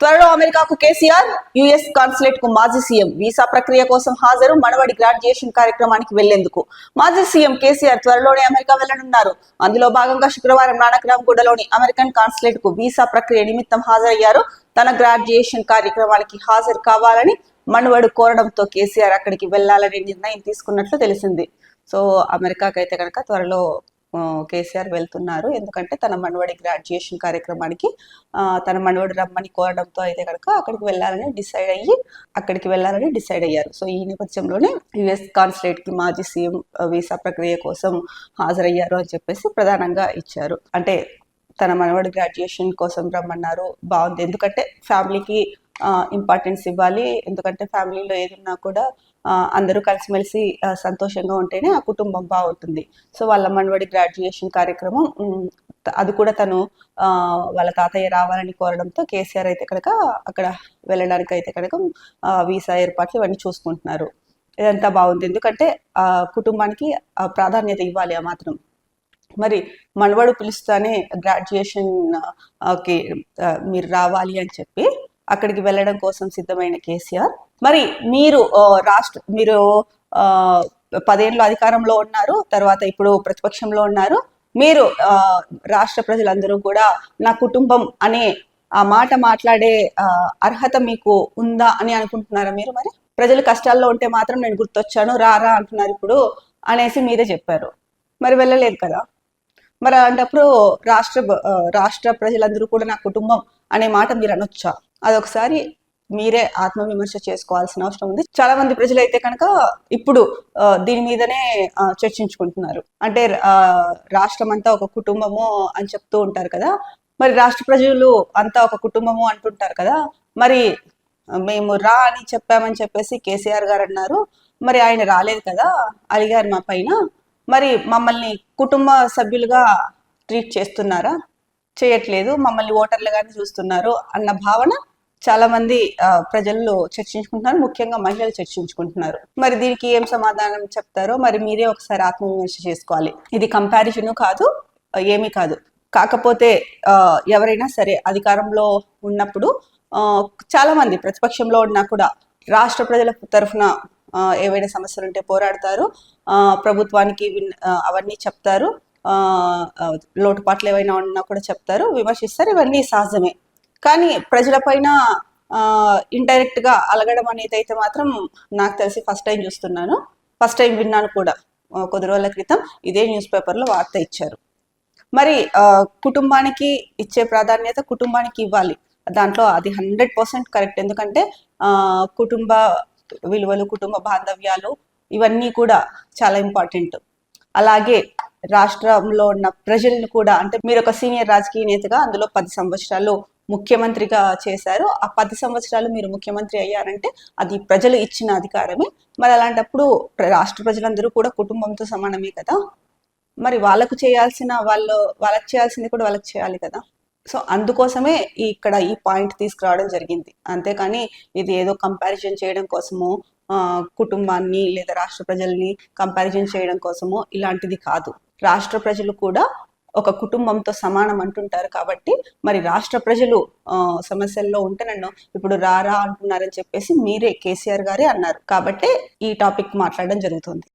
త్వరలో అమెరికాకు KCR, US consulate కు మాజీ సీఎం వీసా ప్రక్రియ కోసం హాజరు. మనవడి గ్రాడ్యుయేషన్ కార్యక్రమానికి వెళ్లేందుకు మాజీ సీఎం కేసీఆర్ త్వరలోనే అమెరికా వెళ్లనున్నారు. అందులో భాగంగా శుక్రవారం నానక్రామ్గూడలోని అమెరికన్ కాన్సులేట్ కు వీసా ప్రక్రియ నిమిత్తం హాజరయ్యారు. తన గ్రాడ్యుయేషన్ కార్యక్రమానికి హాజరు కావాలని మనవడు కోరడంతో కేసీఆర్ అక్కడికి వెళ్లాలనే నిర్ణయం తీసుకున్నట్లు తెలిసింది. సో అమెరికాకి అయితే కనుక త్వరలో కేసీఆర్ వెళ్తున్నారు. ఎందుకంటే తన మనవడి గ్రాడ్యుయేషన్ కార్యక్రమానికి తన మనవడు రమ్మని కోరడంతో అయితే కనుక అక్కడికి వెళ్ళాలని డిసైడ్ అయ్యారు. సో ఈ నేపథ్యంలోనే యుఎస్ కాన్సులేట్ కి మాజీ సీఎం వీసా ప్రక్రియ కోసం హాజరయ్యారు అని చెప్పేసి ప్రధానంగా ఇచ్చారు. అంటే తన మనవడి గ్రాడ్యుయేషన్ కోసం రమ్మన్నారు. బాగుంది, ఎందుకంటే ఫ్యామిలీకి ఇంపార్టెన్స్ ఇవ్వాలి. ఎందుకంటే ఫ్యామిలీలో ఏదున్నా కూడా అందరూ కలిసిమెలిసి సంతోషంగా ఉంటేనే ఆ కుటుంబం బాగుంటుంది. సో వాళ్ళ మనవడి గ్రాడ్యుయేషన్ కార్యక్రమం అది కూడా తను వాళ్ళ తాతయ్య రావాలని కోరడంతో కేసీఆర్ అయితే కనుక అక్కడ వెళ్ళడానికి అయితే కనుక వీసా ఏర్పాట్లు ఇవన్నీ చూసుకుంటున్నారు. ఇదంతా బాగుంది, ఎందుకంటే ఆ కుటుంబానికి ప్రాధాన్యత ఇవ్వాలి ఆ మాత్రం. మరి మనవడు పిలుస్తానే గ్రాడ్యుయేషన్ కి మీరు రావాలి అని చెప్పి అక్కడికి వెళ్ళడం కోసం సిద్ధమైన కేసీఆర్, మరి మీరు 10 ఏళ్ళు అధికారంలో ఉన్నారు, తర్వాత ఇప్పుడు ప్రతిపక్షంలో ఉన్నారు. మీరు రాష్ట్ర ప్రజలందరూ కూడా నా కుటుంబం అనే ఆ మాట మాట్లాడే అర్హత మీకు ఉందా అని అనుకుంటున్నారా మీరు? మరి ప్రజలు కష్టాల్లో ఉంటే మాత్రం నేను గుర్తొచ్చాను రారా అంటున్నారు ఇప్పుడు అనేసి మీరే చెప్పారు. మరి వెళ్ళలేదు కదా. మరి అలాంటప్పుడు రాష్ట్ర ప్రజలందరూ కూడా నా కుటుంబం అనే మాట మీరు అనొచ్చా? అదొకసారి మీరే ఆత్మవిమర్శ చేసుకోవాల్సిన అవసరం ఉంది. చాలా మంది ప్రజలు అయితే కనుక ఇప్పుడు దీని మీదనే చర్చించుకుంటున్నారు. అంటే రాష్ట్రం అంతా ఒక కుటుంబము అని చెప్తూ ఉంటారు కదా, మరి రాష్ట్ర ప్రజలు అంతా ఒక కుటుంబము అంటుంటారు కదా. మరి మేము రా అని చెప్పామని చెప్పేసి కేసీఆర్ గారు అన్నారు. మరి ఆయన రాలేదు కదా, అలిగారు మా పైన. మరి మమ్మల్ని కుటుంబ సభ్యులుగా ట్రీట్ చేస్తున్నారా? చేయట్లేదు, మమ్మల్ని ఓటర్లుగానే చూస్తున్నారు అన్న భావన చాలా మంది ప్రజల్లో చర్చించుకుంటున్నారు, ముఖ్యంగా మహిళలు చర్చించుకుంటున్నారు. మరి దీనికి ఏం సమాధానం చెప్తారో మరి మీరే ఒకసారి ఆత్మవిమర్శ చేసుకోవాలి. ఇది కంపారిజన్ కాదు, ఏమీ కాదు. కాకపోతే ఎవరైనా సరే అధికారంలో ఉన్నప్పుడు చాలా మంది ప్రతిపక్షంలో ఉన్నా కూడా రాష్ట్ర ప్రజల తరఫున ఏవైనా సమస్యలు ఉంటే పోరాడతారు, ప్రభుత్వానికి అవన్నీ చెప్తారు, లోటుపాట్లు ఏవైనా ఉన్నా కూడా చెప్తారు, విమర్శిస్తారు. ఇవన్నీ సహజమే. కానీ ప్రజలపైన ఇండైరెక్ట్ గా అలగడం అనేది అయితే మాత్రం నాకు తెలిసి ఫస్ట్ టైం చూస్తున్నాను, ఫస్ట్ టైం విన్నాను కూడా. కొద్ది రోజుల క్రితం ఇదే న్యూస్ పేపర్లో వార్త ఇచ్చారు. మరి కుటుంబానికి ఇచ్చే ప్రాధాన్యత కుటుంబానికి ఇవ్వాలి, దాంట్లో అది 100% కరెక్ట్. ఎందుకంటే కుటుంబ విలువలు, కుటుంబ బాంధవ్యాలు ఇవన్నీ కూడా చాలా ఇంపార్టెంట్. అలాగే రాష్ట్రంలో ఉన్న ప్రజలను కూడా, అంటే మీరు ఒక సీనియర్ రాజకీయ నేతగా అందులో 10 సంవత్సరాలు ముఖ్యమంత్రిగా చేశారు. ఆ 10 సంవత్సరాలు మీరు ముఖ్యమంత్రి అయ్యారంటే అది ప్రజలు ఇచ్చిన అధికారమే. మరి అలాంటప్పుడు రాష్ట్ర ప్రజలందరూ కూడా కుటుంబంతో సమానమే కదా. మరి వాళ్ళకి చేయాల్సింది కూడా వాళ్ళకి చేయాలి కదా. సో అందుకోసమే ఇక్కడ ఈ పాయింట్ తీసుకురావడం జరిగింది. అంతేకాని ఇది ఏదో కంపారిజన్ చేయడం కోసమో, కుటుంబాన్ని లేదా రాష్ట్ర ప్రజల్ని కంపారిజన్ చేయడం కోసమో ఇలాంటిది కాదు. రాష్ట్ర ప్రజలు కూడా ఒక కుటుంబంతో సమానం అంటుంటారు. కాబట్టి మరి రాష్ట్ర ప్రజలు సమస్యల్లో ఉంటే నన్ను ఇప్పుడు రారా అంటున్నారని చెప్పేసి మీరే కేసీఆర్ గారే అన్నారు. కాబట్టి ఈ టాపిక్ మాట్లాడడం జరుగుతుంది.